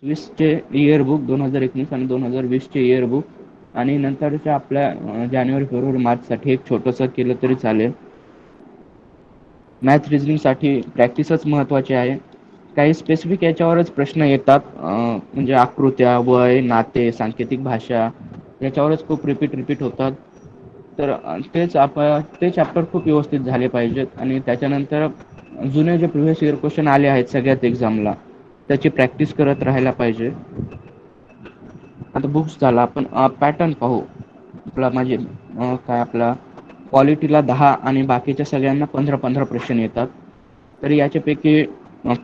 2020चे yearbook 2019 आणि 2020चे yearbook आणि नंतरच्या आपल्या जानेवारी फेब्रुवारी मार्चसाठी एक छोटंसं केलं तरी चालेल. मॅथ रिझनिंगसाठी प्रॅक्टिसच महत्त्वाची आहे. काही स्पेसिफिक याच्यावरच प्रश्न येतात, म्हणजे आकृत्या, वय, नाते, सांकेतिक भाषा याच्यावरच खूप रिपीट होतात. तर ते चॅप्टर खूप व्यवस्थित झाले पाहिजेत आणि त्याच्यानंतर जुने जे प्रिव्हियस इयर क्वेश्चन आले आहेत सगळ्यात एक्झामला त्याची प्रॅक्टिस करत राहायला पाहिजे. आता बुक्स झाला, आपण पॅटर्न पाहू. आपला म्हणजे काय आपला क्वालिटीला 10 आणि बाकीच्या सगळ्यांना 15-15 प्रश्न येतात. तर याच्यापैकी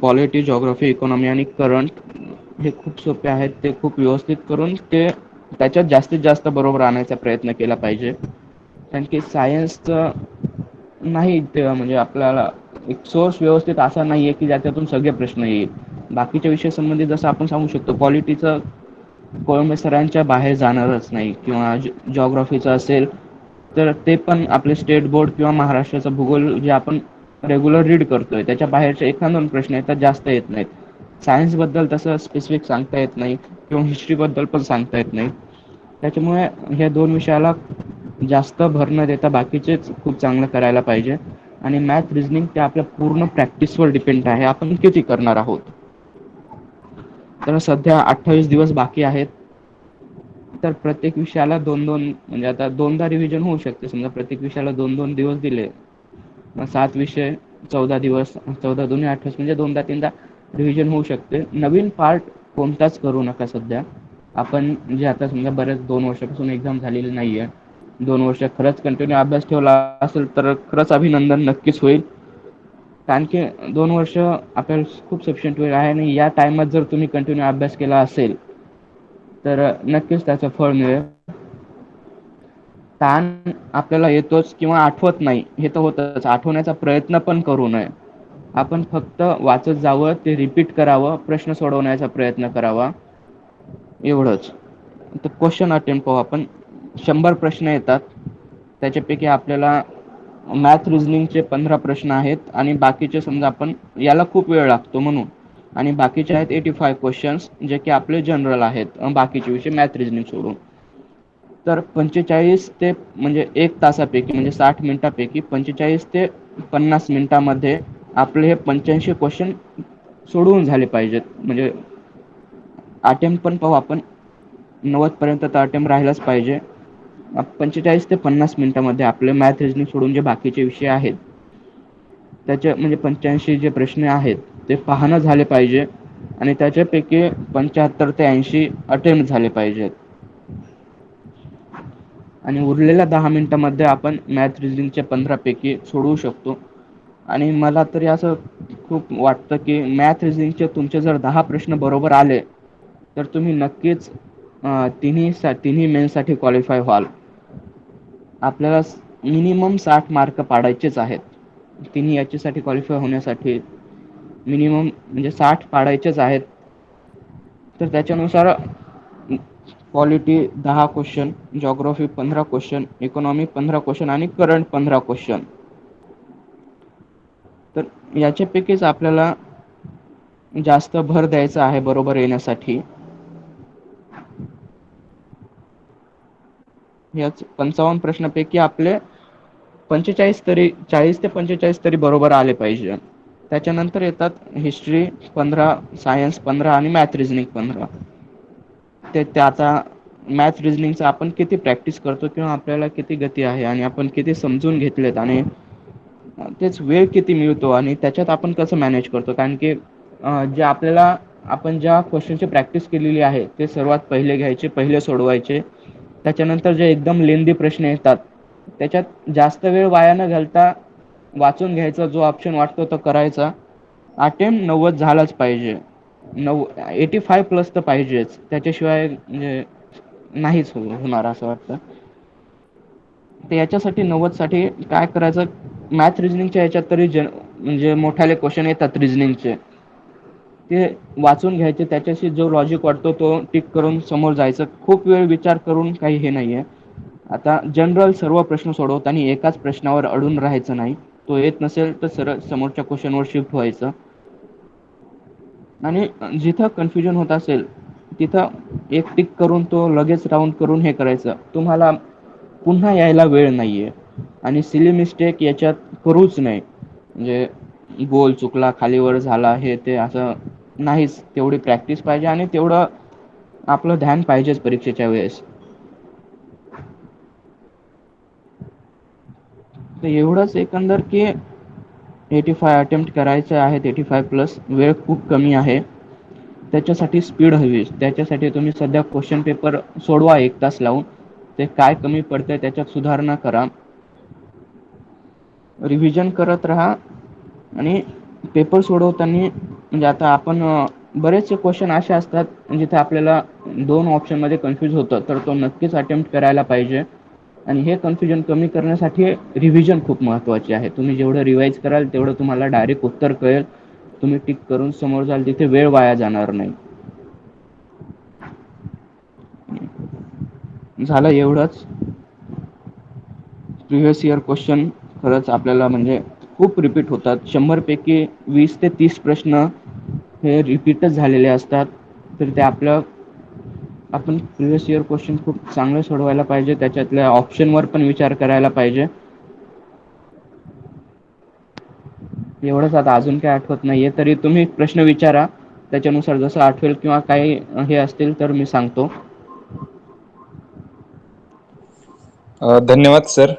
पॉलिटी, जॉग्राफी, इकॉनॉमी आणि करंट हे खूप सोपे आहेत. ते खूप व्यवस्थित करून ते त्याच्यात जास्तीत जास्त बरोबर आणायचा प्रयत्न केला पाहिजे. कारण की सायन्सचं नाही ते म्हणजे आपल्याला एक सोर्स व्यवस्थित असा नाहीये की ज्याच्यातून सगळे प्रश्न येईल. बाकीच्या विषय संबंधित जसं आपण सांगू शकतो पॉलिटीचं कोळंबे सरांच्या बाहेर जाणारच नाही, किंवा जॉग्राफीचं असेल तर ते पण आपले स्टेट बोर्ड किंवा महाराष्ट्राचा भूगोल जे आपण रेग्युलर रीड करतोय त्याच्या बाहेरचे एखाद 2 प्रश्न येतात, जास्त येत नाहीत. सायन्स बद्दल तसं स्पेसिफिक सांगता येत नाही किंवा हिस्ट्री बद्दल पण सांगता येत नाही. त्याच्यामुळे ह्या 2 विषयाला जास्त भर न देता बाकीचेच खूप चांगलं करायला पाहिजे. आणि मॅथ रिझनिंग ते आपल्या पूर्ण प्रॅक्टिसवर डिपेंड आहे, आपण किती करणार आहोत. तर सध्या 28 दिवस बाकी आहेत. तर प्रत्येक विषयाला 2-2 म्हणजे आता 2दा रिव्हिजन होऊ शकते. समजा प्रत्येक विषयाला 2-2 दिवस दिले, मग 7 विषय 14 दिवस, 14 दुणे 28 म्हणजे 2दा-3दा रिव्हिजन होऊ शकते. नवीन पार्ट कोणताच करू नका सध्या. आपण जे आता समजा बऱ्याच 2 वर्षापासून एक्झाम झालेली नाहीये, 2 वर्ष खरंच कंटिन्यू अभ्यास ठेवला असेल तर खरंच अभिनंदन नक्कीच होईल. कारण की 2 वर्ष आपल्याला खूप सफिशियंट वेळ आहे आणि या टाइमात जर तुम्ही कंटिन्यू अभ्यास केला असेल तर नक्कीच त्याचं फळ मिळेल. ताण आपल्याला येतोच किंवा आठवत नाही हे तर होतच, आठवण्याचा प्रयत्न पण करू नये. आपण फक्त वाचत जावं, ते रिपीट करावं, प्रश्न सोडवण्याचा प्रयत्न करावा, एवढंच. तर क्वेश्चन अटेम्प्ट पाहू आपण. 100 प्रश्न येतात, त्याच्यापैकी आपल्याला मॅथ रिझनिंगचे 15 प्रश्न आहेत आणि बाकीचे समजा आपण याला खूप वेळ लागतो म्हणून, आणि बाकीचे आहेत 85 क्वेश्चन्स जे की आपले जनरल आहेत बाकीचे विषय मॅथ रिझनिंग सोडून. तर 45 ते म्हणजे 1 तासापैकी म्हणजे 60 मिनिटापैकी 45 ते 50 मिनिटामध्ये आपले हे 85 क्वेश्चन सोडवून झाले पाहिजेत. म्हणजे अटेम्प्ट पण पाहू आपण, 90 पर्यंत तर अटेम्प्ट राहिलाच पाहिजे. 45 ते 50 मिनिटामध्ये आपले मॅथ रिझनिंग सोडून जे बाकीचे विषय आहेत त्याचे म्हणजे 85 जे प्रश्न आहेत ते पाहणं झाले पाहिजे आणि त्याच्यापैकी 75 ते 80 अटेम्प्ट झाले पाहिजेत. आणि उरलेल्या 10 मिनिटांमध्ये आपण मॅथ रिझनिंगच्या 15 पैकी सोडवू शकतो. आणि मला तरी असं खूप वाटतं की मॅथ रिझनिंगचे तुमचे जर 10 प्रश्न बरोबर आले तर तुम्ही नक्कीच तिन्ही मेन्ससाठी क्वालिफाय व्हाल. आपल्याला मिनिमम 60 मार्क पाडायचेच आहेत. तिन्ही याच्यासाठी क्वालिफाय होण्यासाठी मिनिमम म्हणजे 60 पाडायचेच आहेत. तर त्याच्यानुसार polity 10 question, geography 15 question, economy 15 question आणि करंट 15 क्वेश्चन. तर याच्यापैकीच आपल्याला जास्त भर द्यायचा आहे बरोबर येण्यासाठी. याच 55 प्रश्नापैकी आपले 45 तरी 40 ते 45 तरी बरोबर आले पाहिजे. त्याच्यानंतर येतात हिस्ट्री 15, सायन्स 15 आणि मॅथ रिझनिंग 15. ते आता मॅथ रिझनिंगचं आपण किती प्रॅक्टिस करतो किंवा आपल्याला किती गती आहे आणि आपण किती समजून घेतलेत आणि तेच वेळ किती मिळतो आणि त्याच्यात आपण कसं मॅनेज करतो. कारण की जे आपल्याला आपण ज्या क्वेश्चनची प्रॅक्टिस केलेली आहे ते सर्वात पहिले घ्यायचे, पहिले सोडवायचे. त्याच्यानंतर जे एकदम लेंदी प्रश्न येतात त्याच्यात जास्त वेळ वाया न घालता वाचून घ्यायचा, जो ऑप्शन वाटतो तो करायचा. अटेम्प्ट 90 झालाच पाहिजे. 85 प्लस तर पाहिजेच, त्याच्याशिवाय म्हणजे नाहीच होणार असं वाटतं. तर याच्यासाठी 90 साठी काय करायचं, मॅथ रिझनिंगच्या याच्यात तरी म्हणजे मोठाले क्वेश्चन येतात रिझनिंगचे ते वाचून घ्यायचे, त्याच्याशी जो लॉजिक वाटतो तो टिक करून समोर जायचं. खूप वेळ विचार करून काही हे नाहीये. आता जनरल सर्व प्रश्न सोडवताना एकाच प्रश्नावर अडून राहायचं नाही. तो येत नसेल तर सरळ समोरच्या क्वेश्चनवर शिफ्ट व्हायचं. आणि जिथं कन्फ्युजन होत असेल तिथं एक टिक करून तो लगेच राऊंड करून हे करायचं. तुम्हाला पुन्हा यायला वेळ नाहीये आणि सिली मिस्टेक याच्यात करूच नाही. म्हणजे गोल चुकला, खाली वर झाला, हे ते असं नाहीच. तेवढी प्रॅक्टिस पाहिजे आणि तेवढं आपलं ध्यान पाहिजेच परीक्षेच्या वेळेस. तर एवढंच एकंदर की 85 अटेम्प्ट करायचे आहेत, 85 प्लस. वेळ खूप कमी आहे. त्याच्यासाठी स्पीड हवी. त्याच्यासाठी तुम्ही सध्या क्वेश्चन पेपर सोडवा 1 तास लावून. ते काय कमी पडतंय त्याच्यात सुधारणा करा. रिव्हिजन करत राहा आणि पेपर सोडवताना म्हणजे आता आपण बरेचसे क्वेश्चन असे असतात जिथे आपल्याला 2 ऑप्शनमध्ये कन्फ्यूज होतं, तर तो नक्कीच अटेम्प्ट करायला पाहिजे. आणि हे कन्फ्युजन कमी करण्यासाठी रिव्हिजन खूप महत्त्वाची आहे. तुम्ही जेवढं रिवाईज कराल तेवढं तुम्हाला डायरेक्ट उत्तर कळेल. तुम्ही टिक करून समोर जाल तिथे वेळ वाया जाणार नाही. झालं एवढंच. प्रिव्हियस इयर क्वेश्चन खरंच आपल्याला म्हणजे खूप रिपीट होतात. 100 पैकी 20 ते 30 प्रश्न हे रिपीटच झालेले असतात. तर ते आपण प्रिव्हियस इयर क्वेश्चन खूप चांगले सोडवायला पाहिजे. त्याच्यातल्या ऑप्शनवर पण विचार करायला पाहिजे. एवढंच. आता अजून काही आठवत नाहीये तरी तुम्ही प्रश्न विचारा. त्याच्यानुसार जसं आठवेल किंवा काही हे असतील तर मी सांगतो. धन्यवाद सर.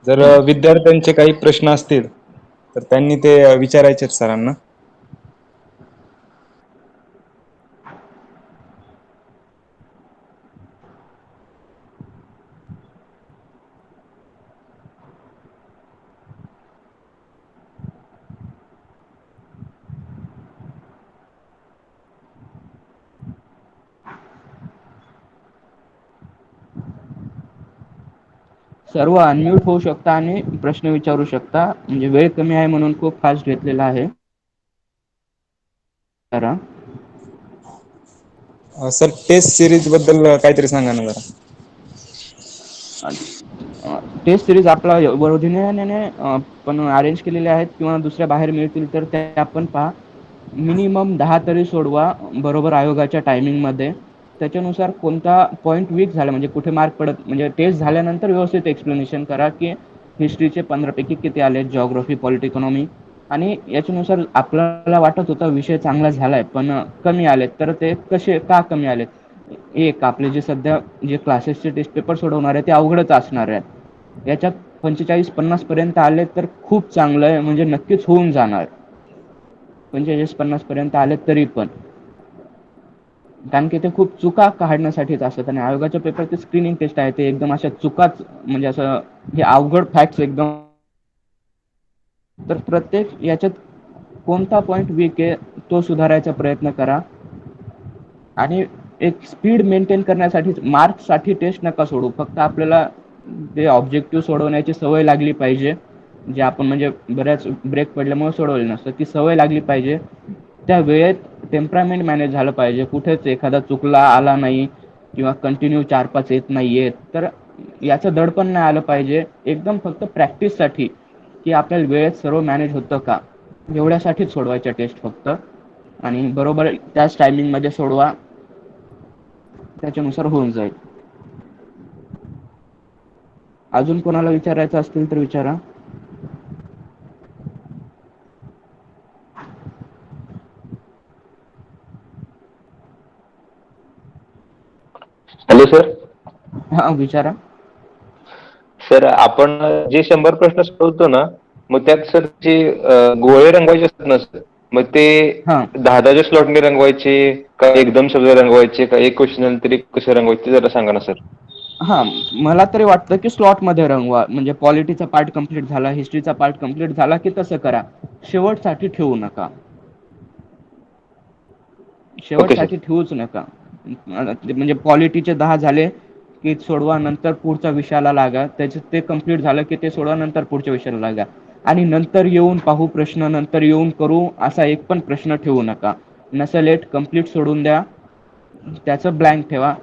जर विद्यार्थ्यांचे काही प्रश्न असतील तर त्यांनी ते विचारायचे सरांना. सर्व अनम्यूट होऊ शकता आणि प्रश्न विचारू शकता. म्हणजे वेळ कमी आहे म्हणून खूप फास्ट घेतलेला आहे. सर टेस्ट सिरीज बद्दल काहीतरी सांगा ना जरा. टेस्ट सिरीज आपला पण अरेंज केलेले आहेत किंवा दुसऱ्या बाहेर मिळतील तर त्या आपण पहा. मिनिमम 10 तरी सोडवा बरोबर आयोगाच्या टायमिंगमध्ये. त्याच्यानुसार कोणता पॉईंट वीक झाला म्हणजे कुठे मार्क पडत, म्हणजे टेस्ट झाल्यानंतर व्यवस्थित एक्सप्लेनेशन करा की हिस्ट्रीचे 15 पैकी किती आले, जिओग्राफी, पॉलिटी, इकॉनॉमी. आणि याच्यानुसार आपल्याला वाटत होता विषय चांगला झालाय पण कमी आलेत, तर ते कसे का कमी आलेत. एक आपले जे सध्या जे क्लासेसचे टेस्ट पेपर सोडवणार आहे ते अवघडच असणार आहे. याच्यात 45-50 पर्यंत आले तर खूप चांगलं आहे, म्हणजे नक्कीच होऊन जाणार. 45-50 पर्यंत आले तरी पण, कारण की ते खूप चुका काढण्यासाठीच असतात. आणि आयोगाच्या पेपरची स्क्रीनिंग टेस्ट आहे, ते एकदम अशा चुकाच म्हणजे असं हे अवघड फॅक्ट्स एकदम. तर प्रत्येक याच्यात कोणता पॉईंट वीक आहे तो सुधारायचा प्रयत्न करा. आणि एक स्पीड मेंटेन करण्यासाठी मार्क्ससाठी टेस्ट नका सोडू. फक्त आपल्याला ते ऑब्जेक्टिव्ह सोडवण्याची सवय लागली पाहिजे. जे आपण म्हणजे बऱ्याच ब्रेक पडल्यामुळे सोडवले नसतं, ती सवय लागली पाहिजे. त्या वेळेत टेम्परामेंट मॅनेज झालं पाहिजे. कुठेच एखादा चुकला आला नाही किंवा कंटिन्यू 4-5 येत नाहीयेत तर याचं दडपण नाही आलं पाहिजे. एकदम फक्त प्रॅक्टिससाठी की आपल्याला वेळेत सर्व मॅनेज होतं का, एवढ्यासाठीच सोडवायच्या टेस्ट फक्त. आणि बरोबर त्याच टायमिंगमध्ये सोडवा, त्याच्यानुसार होऊन जाईल. अजून कोणाला विचारायचं असतील तर विचारा. Hello sir. हा विचारा. सर आपण जे 100 प्रश्न सोडवतो ना, मग त्यात सर जे गोळे रंगवायचे असतात ना सर, मग ते हां 10-10च्या स्लॉटने रंगवायचे का एकदम सगळे रंगवायचे का एक क्वेश्चन तरी कसे रंगवायचे ते जरा सांगा ना सर. हां, मला तरी वाटतं की स्लॉटमध्ये रंगवा. म्हणजे पॉलिटीचा पार्ट कंप्लीट झाला, हिस्ट्रीचा पार्ट कंप्लीट झाला की तसं करा. शेवटसाठी ठेवू नका. Okay sir. शेवटसाठी ठेवूच नका. म्हणजे पॉलिटीचे 10 झाले की सोडवा, नंतर पुढच्या विषयाला लागा. त्याचे ते कंप्लीट झालं की ते सोडवा, नंतर पुढच्या विषयाला लागा. आणि नंतर येऊन पाहू प्रश्न, नंतर येऊन करू, असा एक पण प्रश्न ठेवू नका. नसेल कंप्लीट सोडून द्या, त्याचं ब्लँक ठेवा.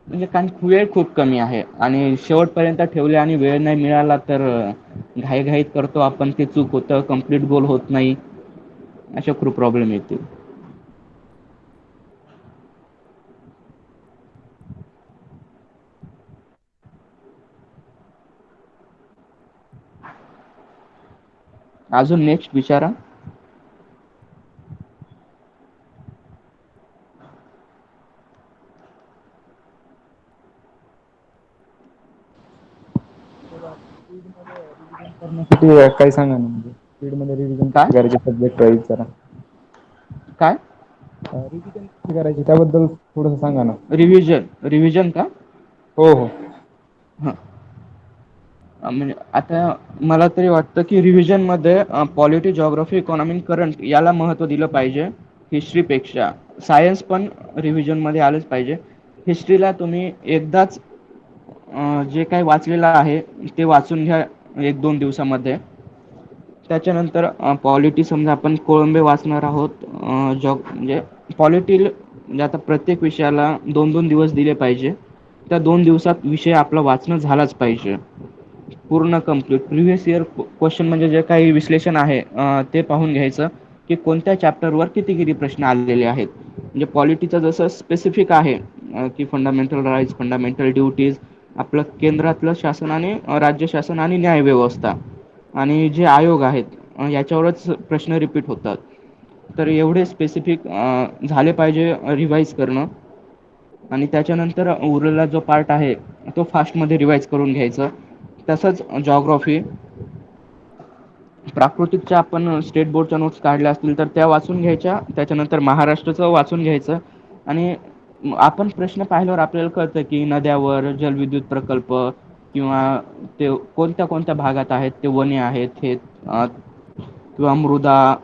म्हणजे कारण वेळ खूप कमी आहे आणि शेवटपर्यंत ठेवले आणि वेळ नाही मिळाला तर घाईघाईत करतो आपण, ते चूक होतं, कंप्लीट गोल होत नाही. अशा खूप प्रॉब्लेम येतील. अजून नेक्स्ट विचारा. करण्यासाठी काय सांगा ना, म्हणजे स्पीड मध्ये रिव्हिजन काय कशी करायची सब्जेक्ट वाईज जरा. काय रिव्हिजन कशी करायची त्याबद्दल थोडंसं सांगा ना. रिव्हिजन का? हो हो. हां. म्हणजे आता मला तरी वाटतं की रिव्हिजनमध्ये पॉलिटी, जिओग्राफी, इकॉनॉमी, करंट याला महत्त्व दिलं पाहिजे हिस्ट्रीपेक्षा. सायन्स पण रिव्हिजनमध्ये आलंच पाहिजे. हिस्ट्रीला तुम्ही एकदाच जे काही वाचलेलं आहे ते वाचून घ्या 1-2 दिवसामध्ये. त्याच्यानंतर पॉलिटी समजा आपण कोळंबे वाचणार आहोत, म्हणजे पॉलिटी म्हणजे आता प्रत्येक विषयाला 2-2 दिवस दिले पाहिजे. त्या 2 दिवसात विषय आपला वाचणं झालाच पाहिजे. पूर्ण कंप्लीट प्रिव्हियस इयर क्वेश्चन म्हणजे जे काही विश्लेषण आहे ते पाहून घ्यायचं की कोणत्या चॅप्टरवर किती किती प्रश्न आलेले आहेत. म्हणजे पॉलिटीचं जसं स्पेसिफिक आहे की फंडामेंटल राईट्स, फंडामेंटल ड्युटीज, आपलं केंद्रातलं शासन आणि राज्य शासन आणि न्यायव्यवस्था आणि जे आयोग आहेत याच्यावरच प्रश्न रिपीट होतात. तर एवढे स्पेसिफिक झाले पाहिजे रिवाईज करणं. आणि त्याच्यानंतर उरलेला जो पार्ट आहे तो फास्टमध्ये रिवाईज करून घ्यायचा. तसंच जिओग्राफी, प्राकृतिकच्या आपण स्टेट बोर्डच्या नोट्स काढल्या असतील तर त्या वाचून घ्यायच्या. त्याच्यानंतर महाराष्ट्राचं वाचून घ्यायचं आणि आपण प्रश्न पाहिल्यावर आपल्याला कळतं की नद्यावर जलविद्युत प्रकल्प किंवा ते कोणत्या कोणत्या भागात आहेत, ते वने आहेत हे किंवा मृदा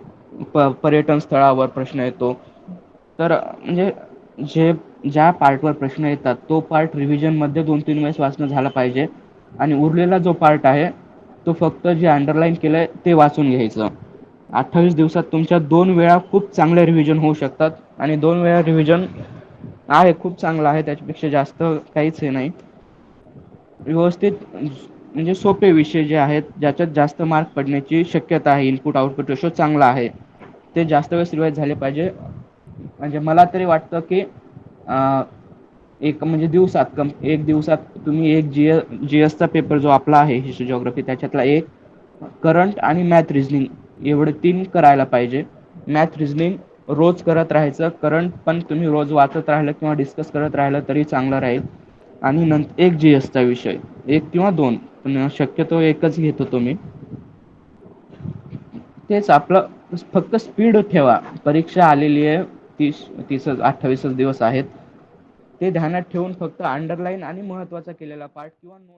पर्यटन स्थळावर प्रश्न येतो. तर म्हणजे ज्या पार्टवर प्रश्न येतात तो पार्ट रिव्हिजनमध्ये 2-3 वेळेस वाचणं झालं पाहिजे. आणि उरलेला जो पार्ट आहे तो फक्त जे अंडरलाईन केलंय ते वाचून घ्यायचं. 28 दिवसात तुमच्या 2 वेळा खूप चांगले रिव्हिजन होऊ शकतात आणि 2 वेळा रिव्हिजन आहे खूप चांगलं आहे, त्याच्यापेक्षा जास्त काहीच हे नाही. व्यवस्थित म्हणजे सोपे विषय जे आहेत ज्याच्यात जास्त मार्क पडण्याची शक्यता आहे, इनपुट आउटपुट रेशो चांगला आहे, ते जास्त वेळेस रिवाईज झाले पाहिजे. म्हणजे मला तरी वाटतं की एक म्हणजे एक दिवसात तुम्ही एक जीएसचा पेपर जो आपला आहे हिस्ट्री जिओग्राफी त्याच्यातला एक, करंट आणि मॅथ रिझनिंग एवढे 3 करायला पाहिजे. मॅथ रिझनिंग रोज करत राहायचं. करंट पण तुम्ही रोज वाचत राहिलं किंवा डिस्कस करत राहिलं तरी चांगलं राहील. आणि नंतर एक जीएसचा विषय 1 किंवा 2 पण शक्यतो एकच घेत होतो मी. तेच आपलं फक्त स्पीड ठेवा. परीक्षा आलेली आहे 28च दिवस आहेत. ते ध्यानात ठेवून फक्त अंडरलाईन आणि महत्त्वाचा केलेला पार्ट किंवा नोट